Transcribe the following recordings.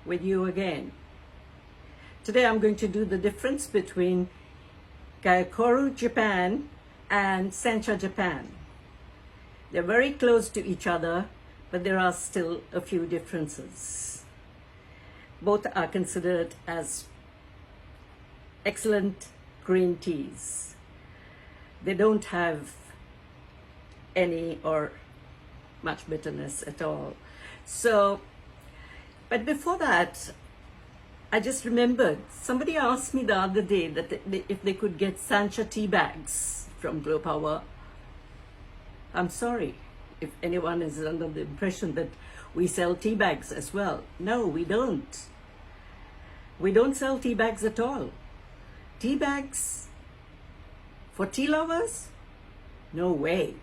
with you again. Today I'm going to do the difference between Gyokoru, Japan and Sencha, Japan. They're very close to each other, but there are still a few differences. Both are considered as excellent green teas. They don't have any or much bitterness at all. So, but before that, I just remembered, somebody asked me the other day that if they could get Sencha tea bags from Glow Power. I'm sorry if anyone is under the impression that we sell tea bags as well. No, we don't. We don't sell tea bags at all. Tea bags for tea lovers? No way.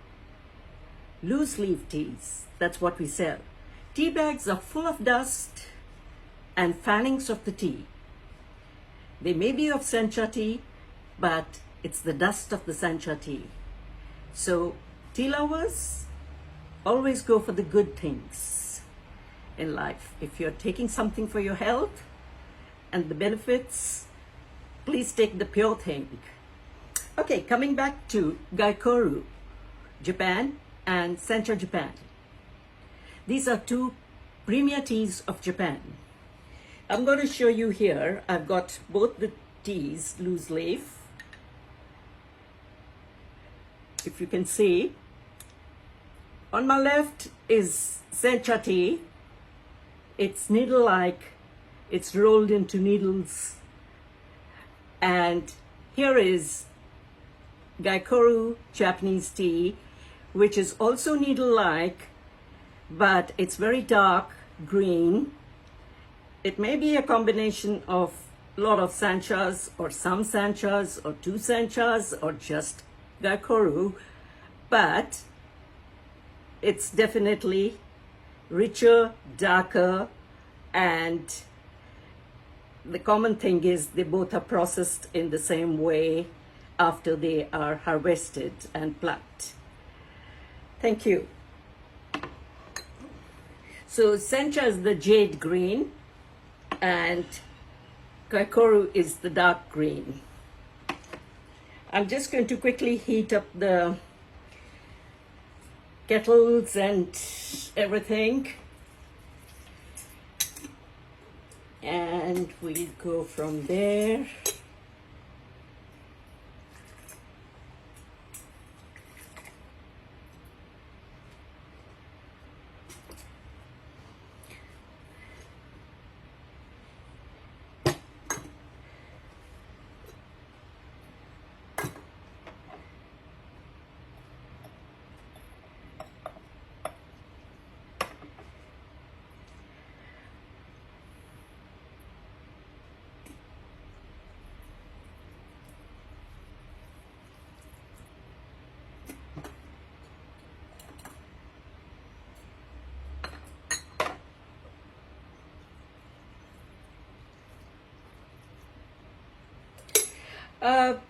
Loose leaf teas, that's what we sell. Tea bags are full of dust and fannings of the tea. They may be of Sencha tea, but it's the dust of the Sencha tea. So tea lovers, always go for the good things in life. If you're taking something for your health and the benefits, please take the pure thing. Okay, coming back to Gyokoru, Japan and Sencha, Japan. These are two premier teas of Japan. I'm going to show you here. I've got both the teas, loose leaf. If you can see, on my left is Sencha tea. It's needle-like, it's rolled into needles. And here is Gyokoru Japanese tea, which is also needle-like, but it's very dark green. It may be a combination of a lot of Senchas or some Senchas or two Senchas or just Gyokoru, but it's definitely richer, darker, and the common thing is they both are processed in the same way after they are harvested and plucked. Thank you. So Sencha is the jade green and Gyokoru is the dark green. I'm just going to quickly heat up the kettles and everything. And we'll go from there.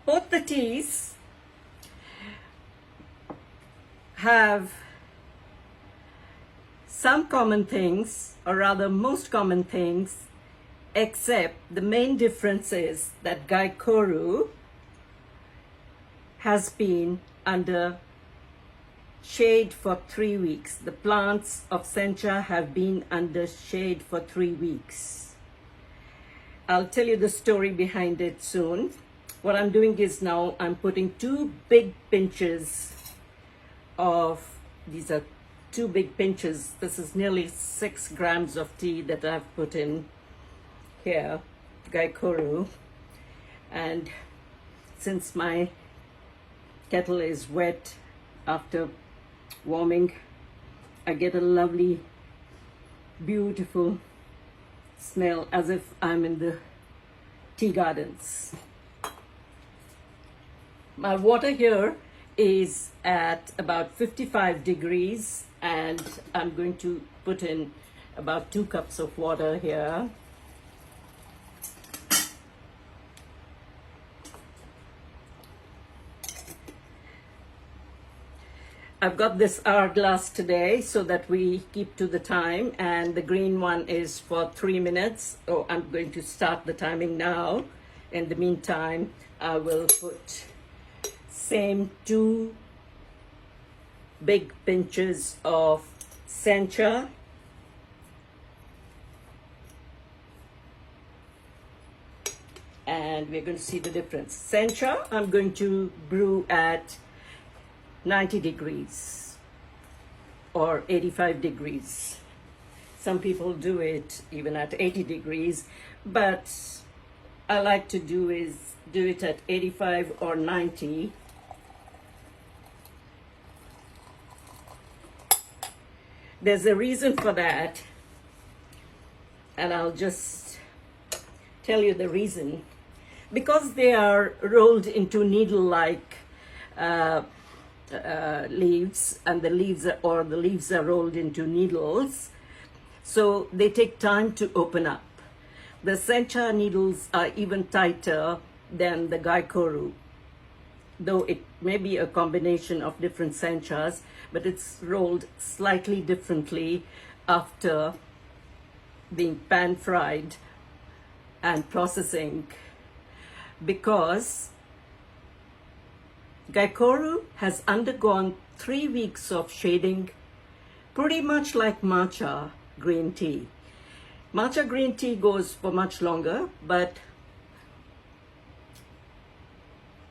Both the teas have some common things, or rather most common things, except the main difference is that Gyokoru has been under shade for 3 weeks. The plants of Sencha have been under shade for 3 weeks. I'll tell you the story behind it soon. What I'm doing is now I'm putting 2 big pinches of, these are 2 big pinches. This is nearly 6 grams of tea that I've put in here, Gyokoru. And since my kettle is wet after warming, I get a lovely, beautiful smell as if I'm in the tea gardens. My water here is at about 55 degrees and I'm going to put in about 2 cups of water here. I've got this hourglass today so that we keep to the time, and the green one is for 3 minutes. So I'm going to start the timing now. In the meantime, I will put same 2 big pinches of Sencha. And we're going to see the difference. Sencha, I'm going to brew at 90 degrees or 85 degrees. Some people do it even at 80 degrees, but I like to do it at 85 or 90. There's a reason for that, and I'll just tell you the reason. Because they are rolled into needle-like leaves, and the leaves are rolled into needles, so they take time to open up. The Sencha needles are even tighter than the Gyokoru, though it may be a combination of different Senchas, but it's rolled slightly differently after being pan-fried and processing, because Gyokoru has undergone 3 weeks of shading, pretty much like matcha green tea. Matcha green tea goes for much longer, but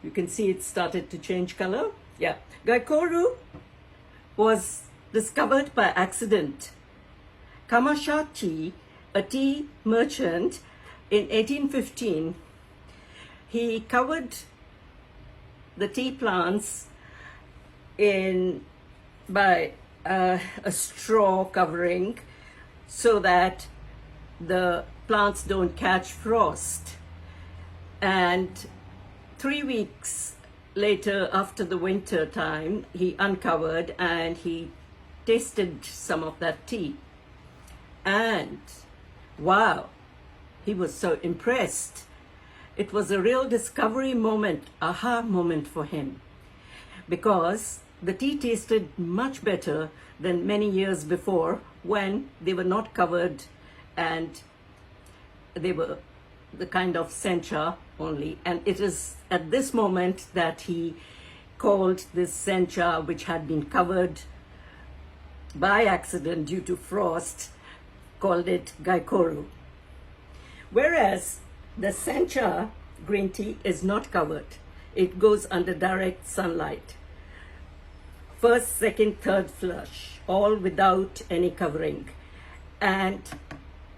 you can see it started to change color. Yeah, Gyokoru was discovered by accident. Kamashachi, a tea merchant in 1815, he covered the tea plants by a straw covering so that the plants don't catch frost. And 3 weeks later, after the winter time, he uncovered and he tasted some of that tea. And wow, he was so impressed. It was a real discovery moment, aha moment for him, because the tea tasted much better than many years before when they were not covered and they were the kind of Sencha only. And it is at this moment that he called this Sencha, which had been covered by accident due to frost, called it Gyokoru. Whereas the Sencha green tea is not covered. It goes under direct sunlight. First, second, third flush, all without any covering. And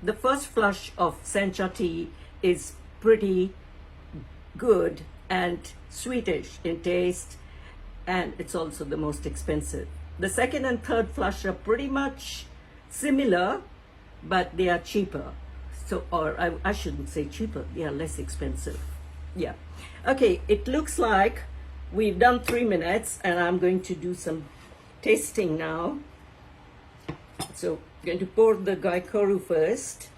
the first flush of Sencha tea is pretty good and sweetish in taste, and it's also the most expensive. The second and third flush are pretty much similar, but they are cheaper. So, or I shouldn't say cheaper, they are less expensive. Yeah. Okay, it looks like we've done 3 minutes, and I'm going to do some tasting now. So, I'm going to pour the Gyokoru first.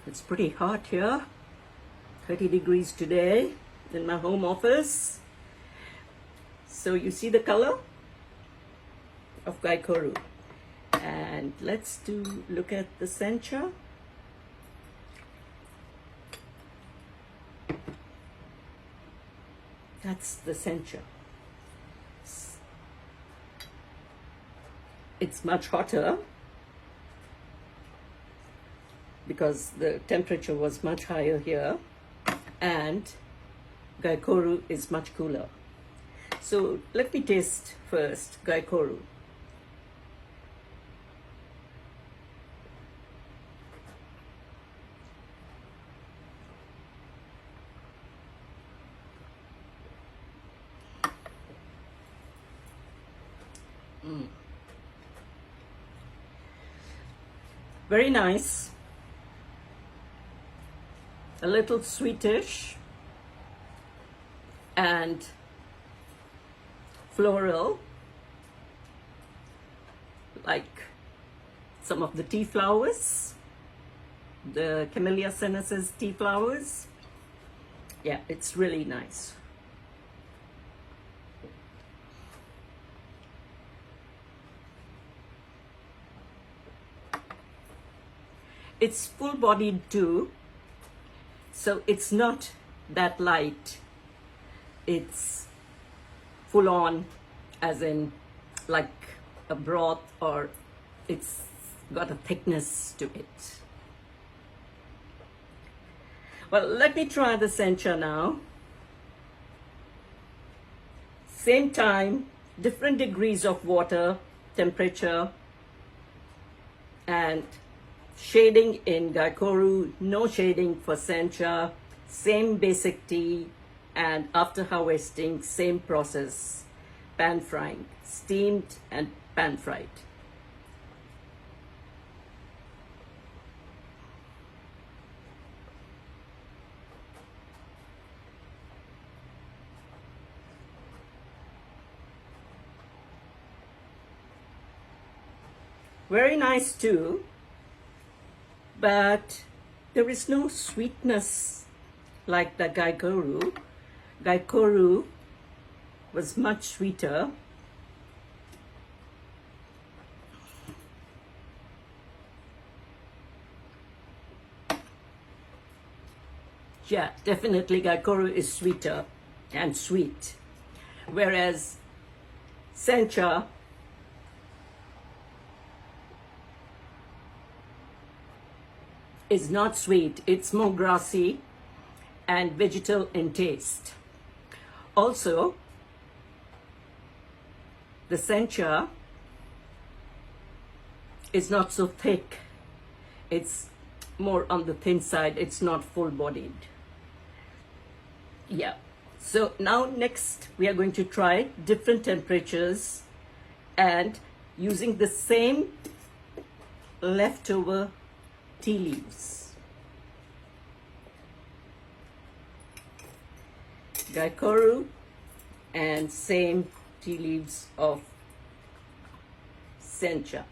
It's pretty hot here, 30 degrees today in my home office. So you see the color of Gyokoru. And let's look at the Sencha. That's the Sencha. It's much hotter because the temperature was much higher here, and Gyokoru is much cooler. So let me taste first Gyokoru. Very nice. A little sweetish and floral, like some of the tea flowers, the Camellia senescens tea flowers. Yeah, it's really nice. It's full-bodied too, so it's not that light. It's full-on, as in like a broth, or it's got a thickness to it. Well, let me try the Sencha now. Same time, different degrees of water, temperature, and shading in Gyokoru, no shading for Sencha, same basic tea, and after harvesting, same process, pan frying, steamed and pan fried. Very nice too, but there is no sweetness like the Gyokoru. Gyokoru was much sweeter. Yeah, definitely Gyokoru is sweeter and sweet, whereas Sencha is not sweet. It's more grassy and vegetal in taste. Also, the Sencha is not so thick. It's more on the thin side. It's not full-bodied. Yeah. So now next we are going to try different temperatures and using the same leftover tea leaves. Gyokoru and same tea leaves of Sencha.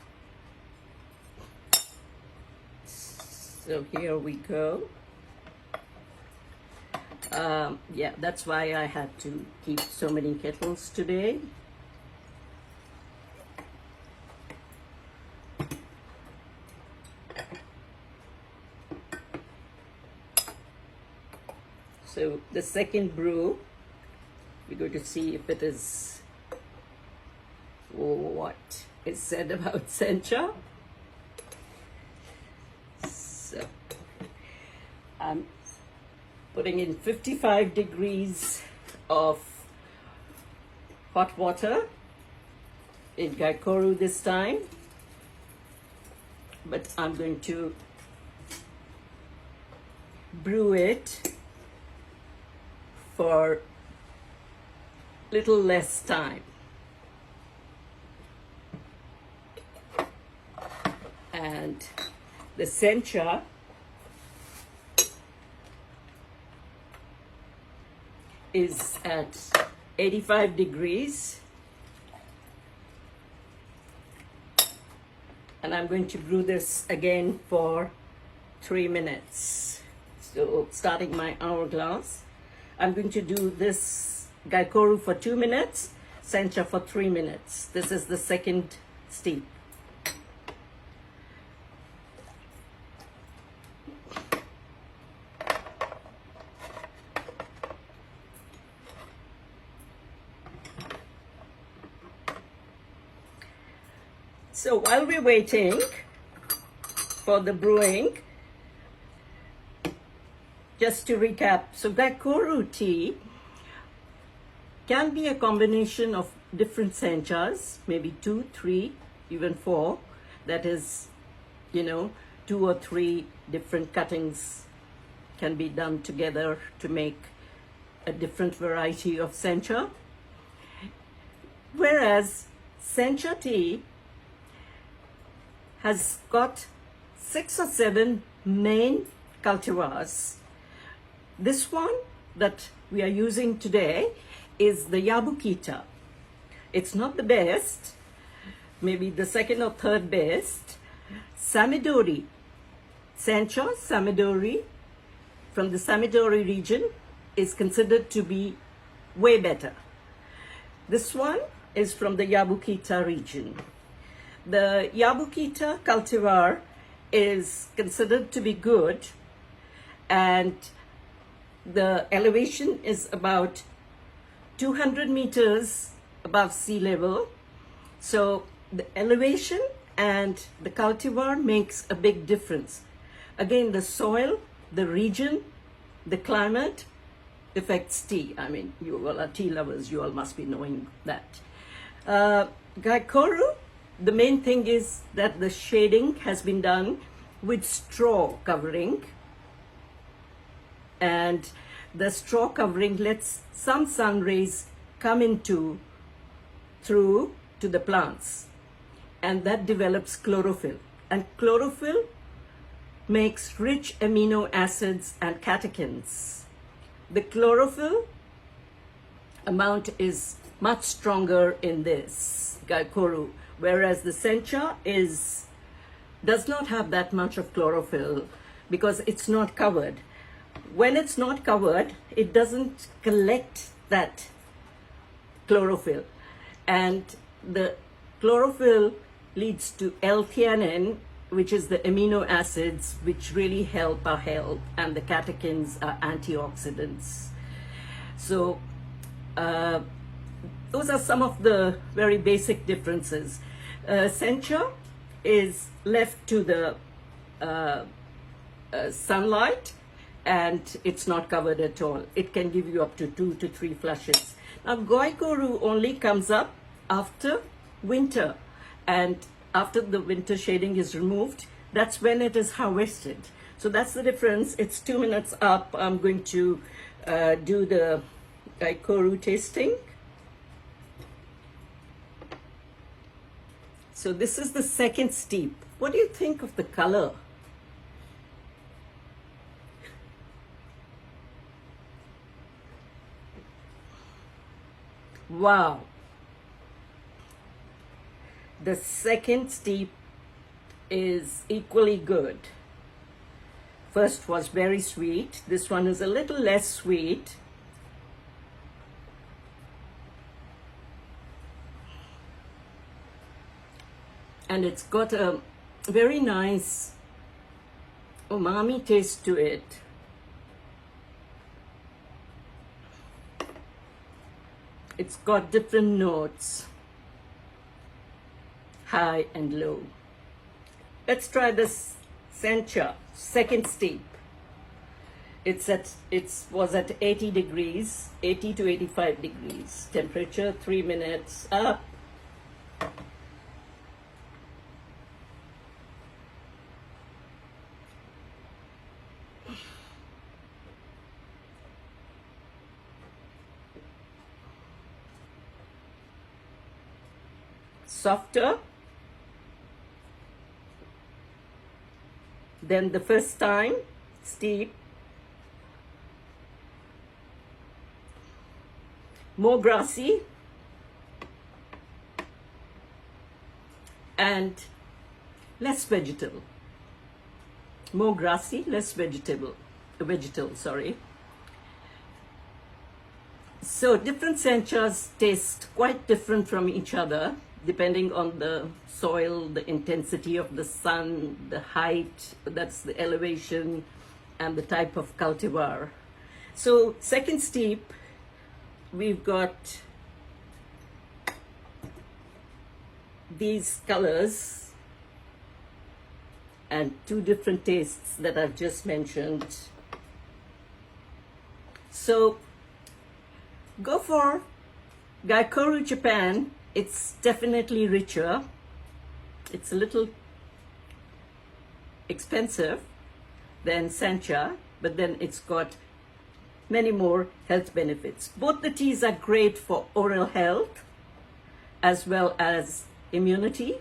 So here we go. Yeah, that's why I had to keep so many kettles today. So the second brew, we're going to see if it is what is said about Sencha. So I'm putting in 55 degrees of hot water in Gyokoru this time, but I'm going to brew it for little less time. And the Sencha is at 85 degrees, and I'm going to brew this again for 3 minutes. So starting my hourglass, I'm going to do this Gyokoru for 2 minutes, Sencha for 3 minutes. This is the second steep. So while we're waiting for the brewing, just to recap, so Gyokoru tea can be a combination of different senchas, maybe 2, 3, even 4. That is, 2 or 3 different cuttings can be done together to make a different variety of sencha. Whereas sencha tea has got 6 or 7 main cultivars. This one that we are using today is the Yabukita. It's not the best, maybe the second or third best. Samidori, Sencha Samidori from the Samidori region is considered to be way better. This one is from the Yabukita region. The Yabukita cultivar is considered to be good, and the elevation is about 200 meters above sea level. So the elevation and the cultivar makes a big difference. Again, the soil, the region, the climate affects tea. I mean, you all are tea lovers, you all must be knowing that. Gyokoru, the main thing is that the shading has been done with straw covering, and the straw covering lets some sun rays come through to the plants, and that develops chlorophyll. And chlorophyll makes rich amino acids and catechins. The chlorophyll amount is much stronger in this Gyokoru, whereas the Sencha does not have that much of chlorophyll because it's not covered. When it's not covered, it doesn't collect that chlorophyll, and the chlorophyll leads to L-theanine, which is the amino acids which really help our health, and the catechins are antioxidants. So those are some of the very basic differences. Sencha is left to the sunlight, and it's not covered at all. It can give you up to 2 to 3 flushes. Now, Gyokoru only comes up after winter, and after the winter shading is removed, that's when it is harvested. So that's the difference. It's 2 minutes up. I'm going to do the Gyokoru tasting. So this is the second steep. What do you think of the color? Wow. The second steep is equally good. First was very sweet. This one is a little less sweet. And it's got a very nice umami taste to it. It's got different notes, high and low. Let's try this Sencha, second steep. It was at 80 degrees, 80 to 85 degrees. Temperature 3 minutes up. Softer than the first time, steep, more grassy, and less vegetal. More grassy, less vegetal, sorry. So different senchas taste quite different from each other, depending on the soil, the intensity of the sun, the height, that's the elevation, and the type of cultivar. So second steep, we've got these colors and 2 different tastes that I've just mentioned. So go for Gyokoru Japan. It's definitely richer. It's a little expensive than Sencha, but then it's got many more health benefits. Both the teas are great for oral health as well as immunity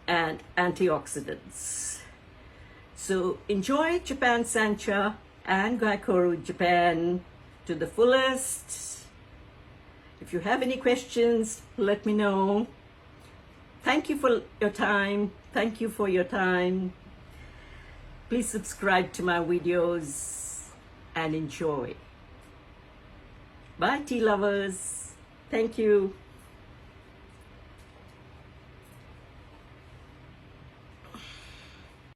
and antioxidants. So enjoy Japan Sencha and Gyokoru Japan to the fullest. If you have any questions, let me know. Thank you for your time. Thank you for your time. Please subscribe to my videos and enjoy. Bye, tea lovers. Thank you.